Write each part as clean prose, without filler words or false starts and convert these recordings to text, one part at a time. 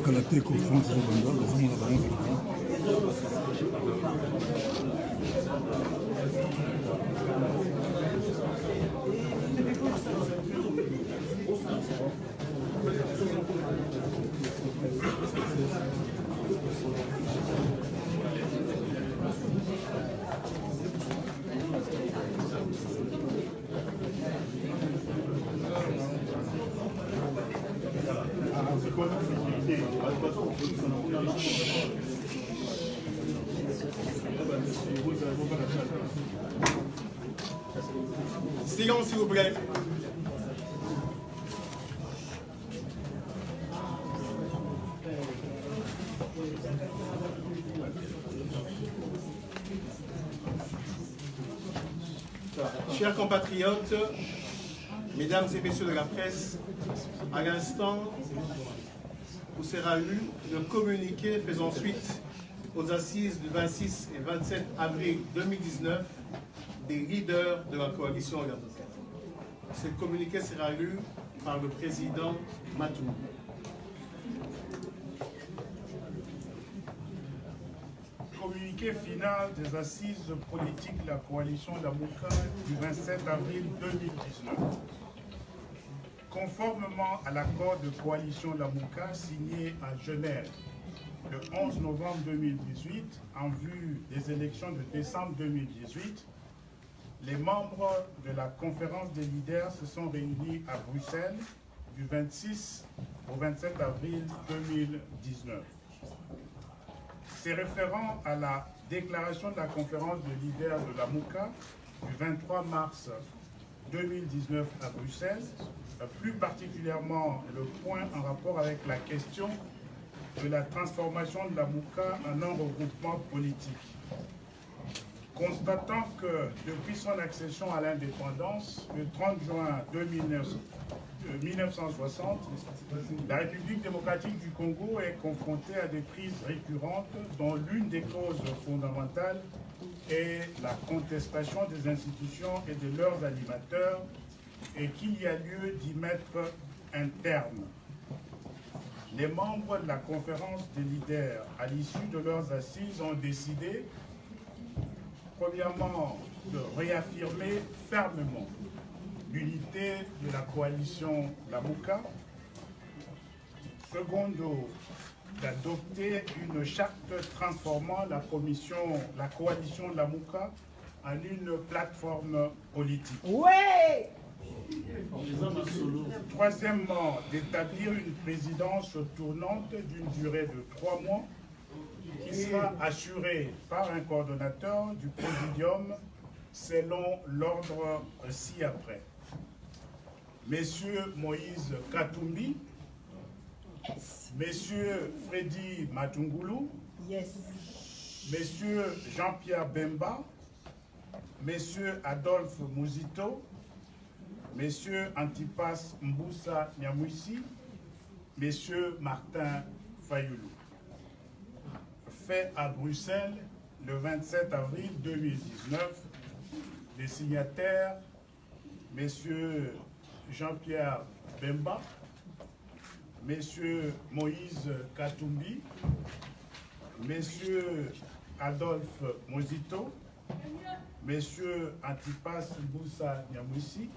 Kalate confronte Rwanda, vraiment la balance. Silence, s'il vous plaît. Chers compatriotes, mesdames et messieurs de la presse, à l'instant où sera lu le communiqué faisant suite aux assises du 26 et 27 avril 2019 des leaders de la coalition Lamuka. Ce communiqué sera lu par le président Matou. Communiqué final des assises politiques de la coalition Lamuka du 27 avril 2019. Conformément à l'accord de coalition Lamuka signé à Genève le 11 novembre 2018 en vue des élections de décembre 2018, les membres de la conférence des leaders se sont réunis à Bruxelles du 26 au 27 avril 2019. C'est référent à la déclaration de la conférence des leaders de la MOUCA du 23 mars 2019 à Bruxelles, plus particulièrement le point en rapport avec la question de la transformation de la MOUCA en un regroupement politique. Constatant que depuis son accession à l'indépendance, le 30 juin 1960, la République démocratique du Congo est confrontée à des crises récurrentes dont l'une des causes fondamentales est la contestation des institutions et de leurs animateurs et qu'il y a lieu d'y mettre un terme. Les membres de la conférence des leaders, à l'issue de leurs assises, ont décidé premièrement, de réaffirmer fermement l'unité de la coalition Lamuka. Secondo, d'adopter une charte transformant la coalition Lamuka en une plateforme politique. Ouais! Troisièmement, d'établir une présidence tournante d'une durée de 3 mois qui sera assuré par un coordonnateur du présidium selon l'ordre ci-après. Messieurs Moïse Katumbi, Yes. Messieurs Freddy Matungulu, Yes. Messieurs Jean-Pierre Bemba, Messieurs Adolphe Mouzito, Messieurs Antipas Mboussa Nyamwisi, Messieurs Martin Fayoulou. Fait à Bruxelles le 27 avril 2019, les signataires, Messieurs Jean-Pierre Bemba, Messieurs Moïse Katumbi, Messieurs Adolphe Mozito, Messieurs Antipas Mboussa Nyamwisi,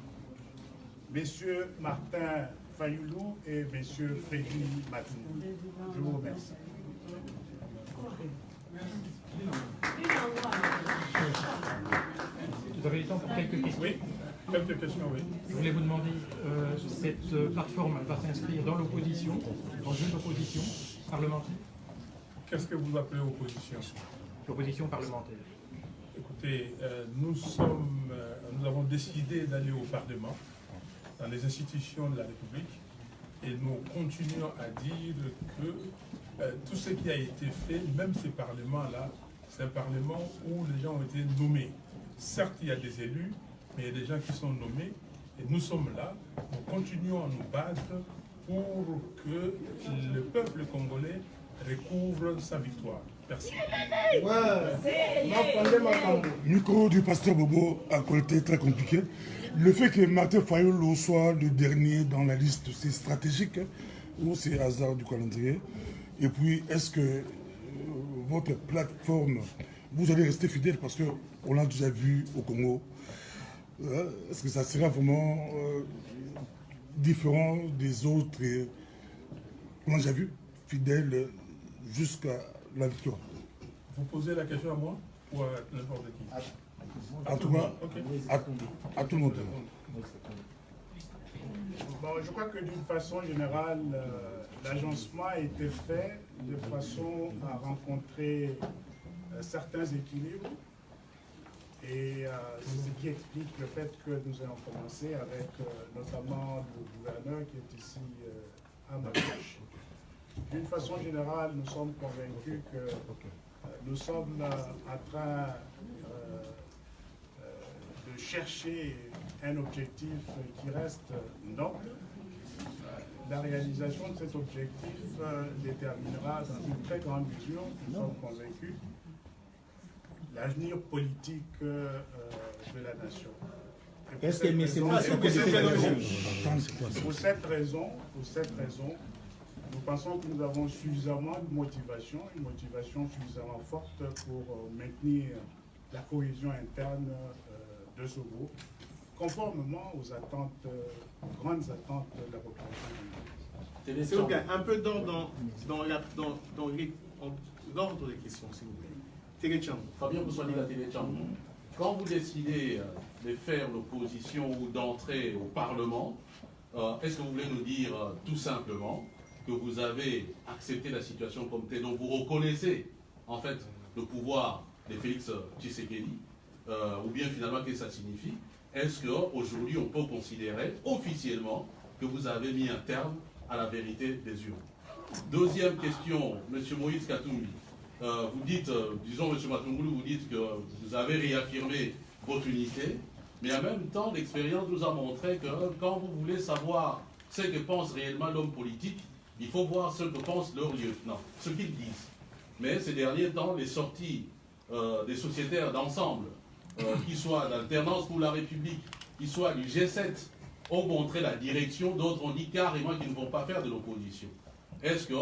Messieurs Martin Fayoulou et Messieurs Freddy Matungulu. Je vous remercie. Vous avez le temps pour quelques questions? Oui, quelques questions, oui. Je voulais vous demander, cette plateforme va s'inscrire dans l'opposition, dans une opposition parlementaire? Qu'est-ce que vous appelez opposition? L'opposition parlementaire. Écoutez, nous avons décidé d'aller au Parlement, dans les institutions de la République, et nous continuons à dire que tout ce qui a été fait, même ces parlements-là, c'est un parlement où les gens ont été nommés. certes, il y a des élus, mais il y a des gens qui sont nommés. Et nous sommes là, nous continuons à nous battre pour que le peuple congolais recouvre sa victoire. Merci. Micro du pasteur Bobo a côté très compliqué. Le fait que Martin Fayulu soit le dernier dans la liste, c'est stratégique ou c'est hasard du calendrier? Et puis, est-ce que votre plateforme, vous allez rester fidèle parce qu'on l'a déjà vu au Congo? Est-ce que ça sera vraiment différent des autres? On l'a déjà vu, fidèle jusqu'à la victoire. Vous posez la question à moi ou à n'importe qui? À tout le monde. Okay. À tout le monde. Bon, je crois que d'une façon générale, l'agencement a été fait de façon à rencontrer certains équilibres. Et c'est ce qui explique le fait que nous ayons commencé avec notamment le gouverneur qui est ici à ma gauche. D'une façon générale, nous sommes convaincus que nous sommes en train de chercher un objectif qui reste noble. La réalisation de cet objectif déterminera dans une très grande mesure, nous sommes convaincus, l'avenir politique de la nation. Est-ce que pour cette raison, nous pensons que nous avons suffisamment de motivation, une motivation suffisamment forte pour maintenir la cohésion interne de ce groupe, conformément aux attentes, aux grandes attentes de la population. S'il vous plaît, un peu d'ordre dans l'ordre des questions, s'il vous plaît. Téléchamp. Fabien Boussouani, la Téléchamp. Quand vous décidez de faire l'opposition ou d'entrer au Parlement, est-ce que vous voulez nous dire tout simplement que vous avez accepté la situation comme telle, donc vous reconnaissez en fait le pouvoir de Félix Tshisekedi, ou bien finalement qu'est-ce que ça signifie? Est-ce qu'aujourd'hui on peut considérer officiellement que vous avez mis un terme à la vérité des urnes? Deuxième question, M. Moïse Katumbi. Vous dites, disons M. Matungulu, vous dites que vous avez réaffirmé votre unité, mais en même temps, l'expérience nous a montré que quand vous voulez savoir ce que pense réellement l'homme politique, il faut voir ce que pensent leurs lieutenants, ce qu'ils disent. Mais ces derniers temps, les sorties des sociétaires d'ensemble, qu'ils soient d'Alternance pour la République, qu'ils soient du G7, ont montré la direction, d'autres ont dit carrément qu'ils ne vont pas faire de l'opposition. Est-ce que,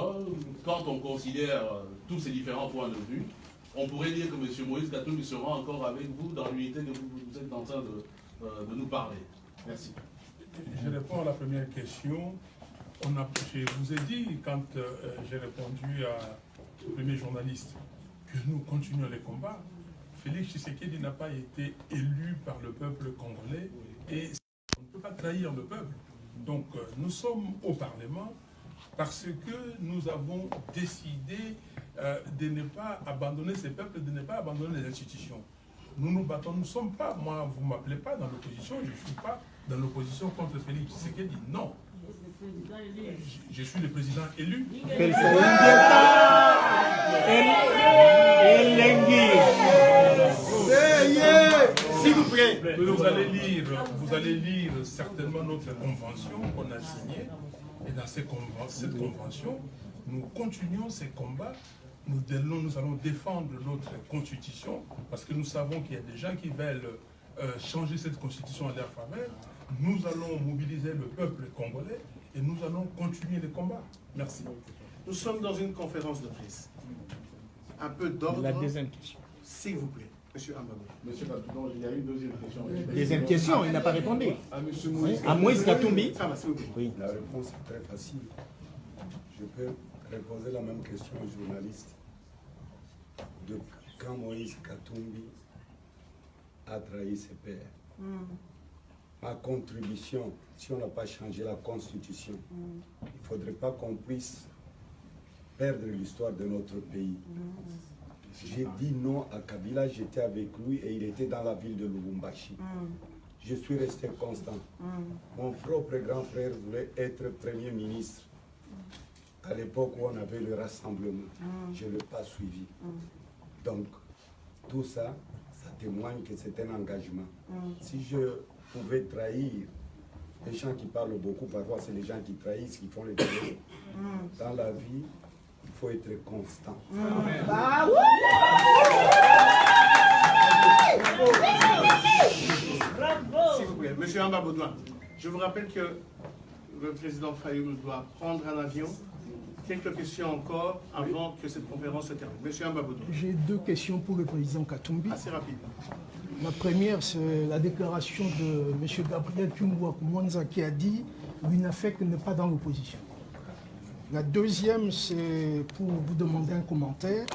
quand on considère tous ces différents points de vue, on pourrait dire que M. Moïse Katumbi sera encore avec vous dans l'unité que vous êtes en train de nous parler? Merci. Je réponds à la première question. Je vous ai dit, quand j'ai répondu au premier journaliste, que nous continuons les combats. Félix Tshisekedi n'a pas été élu par le peuple congolais et on ne peut pas trahir le peuple. Donc nous sommes au Parlement parce que nous avons décidé de ne pas abandonner ces peuples, de ne pas abandonner les institutions. Nous nous battons, nous ne sommes pas, moi vous ne m'appelez pas dans l'opposition, je ne suis pas dans l'opposition contre Félix Tshisekedi, non. Je suis le président élu. S'il vous plaît. Vous allez lire certainement notre convention qu'on a signée. Et dans cette convention, nous continuons ces combats. Nous allons défendre notre constitution parce que nous savons qu'il y a des gens qui veulent changer cette constitution à leur faveur. Nous allons mobiliser le peuple congolais et nous allons continuer les combats. Merci. Nous sommes dans une conférence de presse. Un peu d'ordre. La deuxième question. S'il vous plaît, M. Amabou. Monsieur Katumbi, il y a une deuxième question. Deuxième question, il n'a pas répondu. À Moïse Katumbi. Ça va, s'il vous plaît. Oui. La réponse est très facile. Je peux reposer la même question aux journalistes. Depuis quand Moïse Katumbi a trahi ses pères, ma contribution, si on n'a pas changé la Constitution, il ne faudrait pas qu'on puisse perdre l'histoire de notre pays. J'ai dit non à Kabila, j'étais avec lui et il était dans la ville de Lubumbashi. Je suis resté constant. Mon propre grand frère voulait être Premier ministre à l'époque où on avait le rassemblement. Je ne l'ai pas suivi. Donc, tout ça, ça témoigne que c'est un engagement. Si je pouvais trahir les gens qui parlent beaucoup, parfois c'est les gens qui trahissent, qui font les télés. Dans la vie, il faut être constant. Bah oui. S'il vous plaît, Monsieur Amba Baudouin, je vous rappelle que le président Fayoulou doit prendre un avion. Quelques questions encore avant que cette conférence se termine. Monsieur Amba Baudouin. J'ai deux questions pour le président Katumbi. Assez rapide. La première, c'est la déclaration de M. Gabriel Mwanza qui a dit « l'UNAFEC n'est pas dans l'opposition ». La deuxième, c'est pour vous demander un commentaire.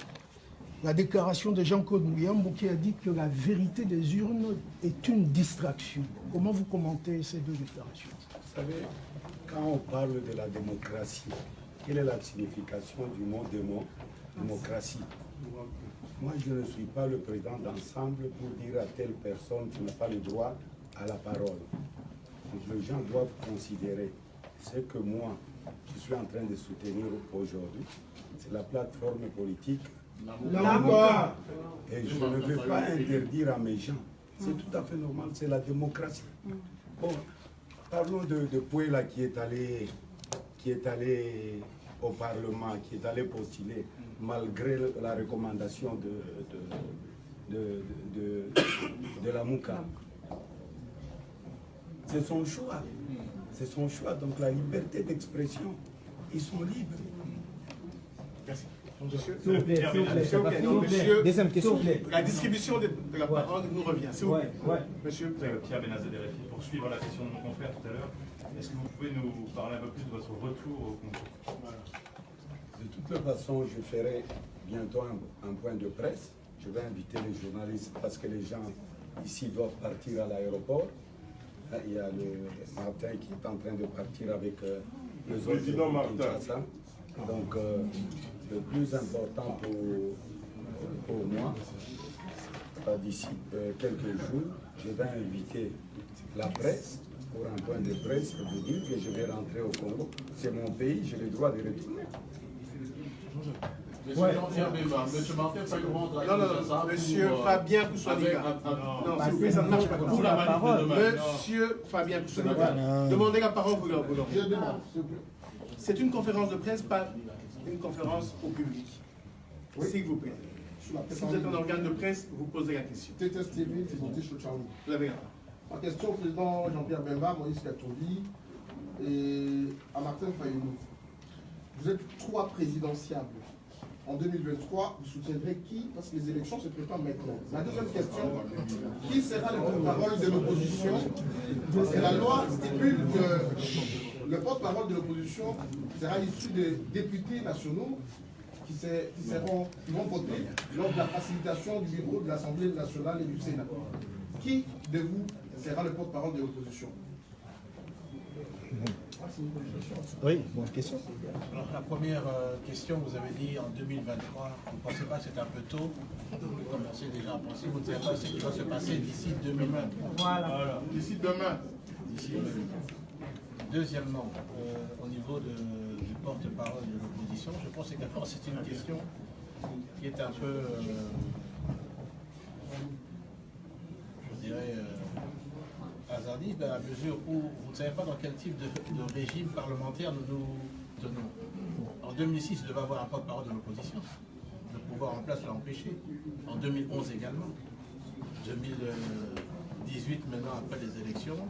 La déclaration de Jean-Claude Mouyambo qui a dit que la vérité des urnes est une distraction. Comment vous commentez ces deux déclarations? Vous savez, quand on parle de la démocratie, quelle est la signification du mot démocratie? Moi, je ne suis pas le président d'ensemble pour dire à telle personne qui n'a pas le droit à la parole. Donc, les gens doivent considérer ce que moi, je suis en train de soutenir aujourd'hui. C'est la plateforme politique. Et je ne veux pas interdire à mes gens. C'est tout à fait normal, c'est la démocratie. Bon, parlons de Pouela qui est allé au Parlement, qui est allé postuler malgré la recommandation de la Mouka. C'est son choix. C'est son choix. Donc la liberté d'expression, ils sont libres. Merci. Monsieur, Deuxième question. la distribution de la parole nous revient. S'il vous plaît. Monsieur Pierre Benazadeh, pour suivre la question de mon confrère tout à l'heure, est-ce que vous pouvez nous parler un peu plus de votre retour au Congo? De toute façon, je ferai bientôt un point de presse. Je vais inviter les journalistes parce que les gens ici doivent partir à l'aéroport. Il y a le Martin qui est en train de partir avec le président Martin. Donc, le plus important pour moi, d'ici quelques jours, je vais inviter la presse pour un point de presse pour vous dire que je vais rentrer au Congo. C'est mon pays, j'ai le droit de retourner. Monsieur Martin Fayoulou rentre à Kinshasa. Monsieur Fabien Koussouanika. Non, s'il vous plaît, ça ne marche pas comme ça. Monsieur Fabien Koussouanika, demandez la parole, vous l'aurez. C'est une conférence de presse, pas une conférence au public. S'il vous plaît. Si vous êtes un organe de presse, vous posez la question. Vous avez la parole. Ma question au président Jean-Pierre Bemba, Moïse Katumbi et à Martin Fayoulou. Vous êtes trois présidentiables. En 2023, vous soutiendrez qui? Parce que les élections se préparent maintenant. La deuxième question, qui sera le porte-parole de l'opposition? Parce que la loi stipule que le porte-parole de l'opposition sera issu des députés nationaux qui vont voter lors de la facilitation du bureau de l'Assemblée nationale et du Sénat. Qui de vous sera le porte-parole de l'opposition? Oui, bonne question. Alors, la première question, vous avez dit en 2023, vous ne pensez pas que c'est un peu tôt? Vous commencez déjà à penser, vous ne savez pas ce qui va se passer d'ici 2023. Voilà. D'ici demain. D'ici 2023. Deuxièmement, au niveau du porte-parole de l'opposition, je pense également que c'est une question qui est un peu, je dirais, hasardiste, à mesure où vous ne savez pas dans quel type de régime parlementaire nous nous tenons. En 2006, il devait avoir un porte-parole de l'opposition. Le pouvoir en place l'a empêché. En 2011 également. 2018, maintenant, après les élections,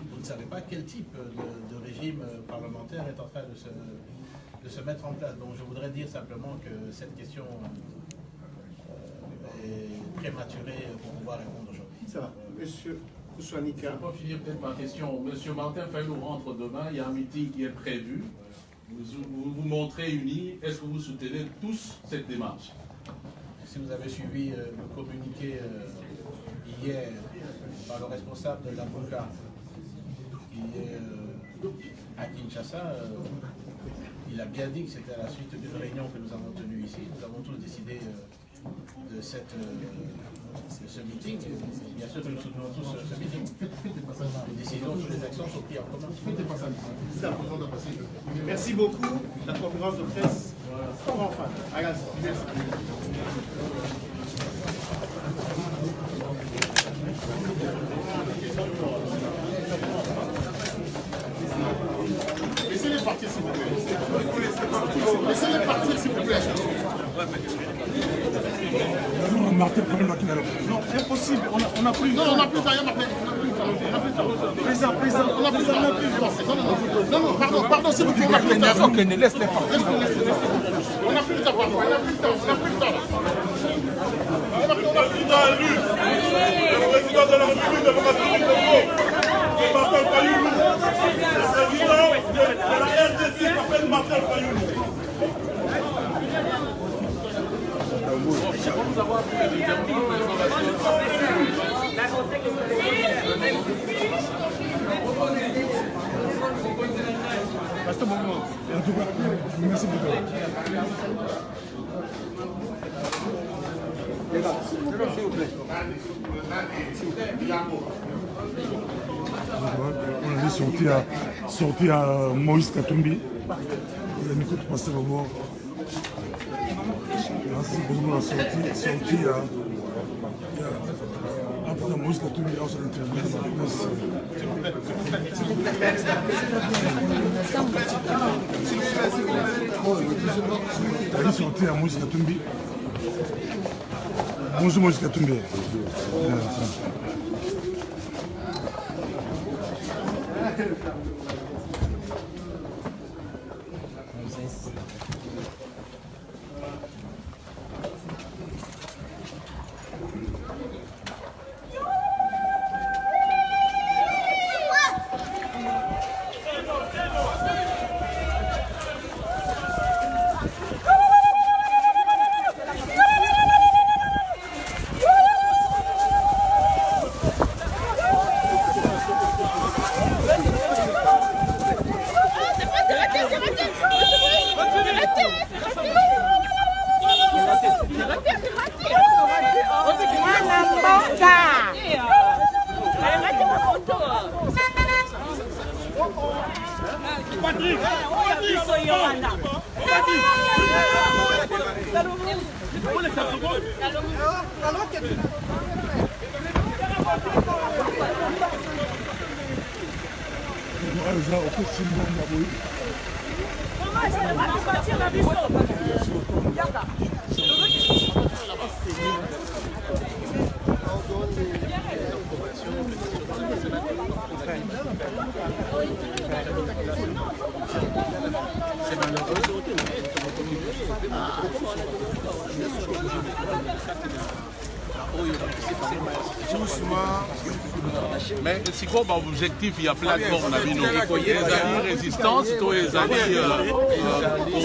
vous ne savez pas quel type de régime parlementaire est en train de se mettre en place. Donc je voudrais dire simplement que cette question est prématurée pour pouvoir répondre aujourd'hui. Ça va. Monsieur Koussouanika. Je vais pas finir peut-être ma question. Monsieur Martin Fayoulou rentre demain, il y a un meeting qui est prévu. Vous vous montrez unis. Est-ce que vous soutenez tous cette démarche? Si vous avez suivi le communiqué hier par le responsable de la MOCA, qui est à Kinshasa, il a bien dit que c'était à la suite d'une réunion que nous avons tenue ici. Nous avons tous décidé de ce meeting. Bien sûr que nous soutenons tous ce meeting. Les décisions sur les actions sont prises en commun. Merci beaucoup. La conférence de presse prend fin. À l'instant. Merci. sortir, s'il vous plaît. Martin Fayulu qui n'a pas. Non, impossible. On n'a plus. Non, on n'a plus de temps. On n'a plus de temps. Président, on n'a plus de temps. Non, pardon, s'il vous plaît. On n'a plus de temps. Laisse-les parler. On n'a plus de temps, pardon. On n'a plus de temps. Le président élu, le président de la République démocratique du Congo, Martin Fayulu. Le président de la RDC s'appelle Martin Fayulu. Merci beaucoup. On a sorti à Moïse Katumbi. Il a mis contre Pasteur Bobo. Merci beaucoup. On a sorti à Moïse Katumbi. On s'est interviewé. Elle est sortie à Moïse Katumbi. Bonjour Moïse Katumbi. Mais c'est quoi l'objectif? Il y a plein de formes. Les alliés résistance, les alliés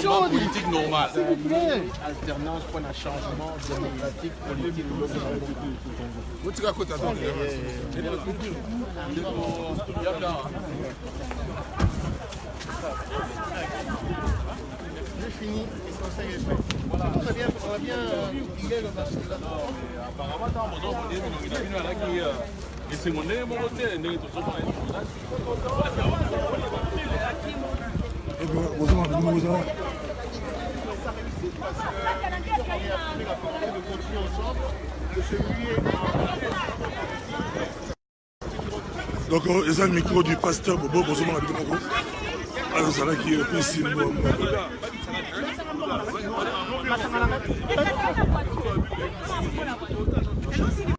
combat politique normal. Alternance pour un changement démocratique, politique. J'ai fini. Très bien, on va bien lier le match. Donc, ils ont le micro du pasteur Bobo Bozoma Bidemoko. Alors, ça là qui est possible.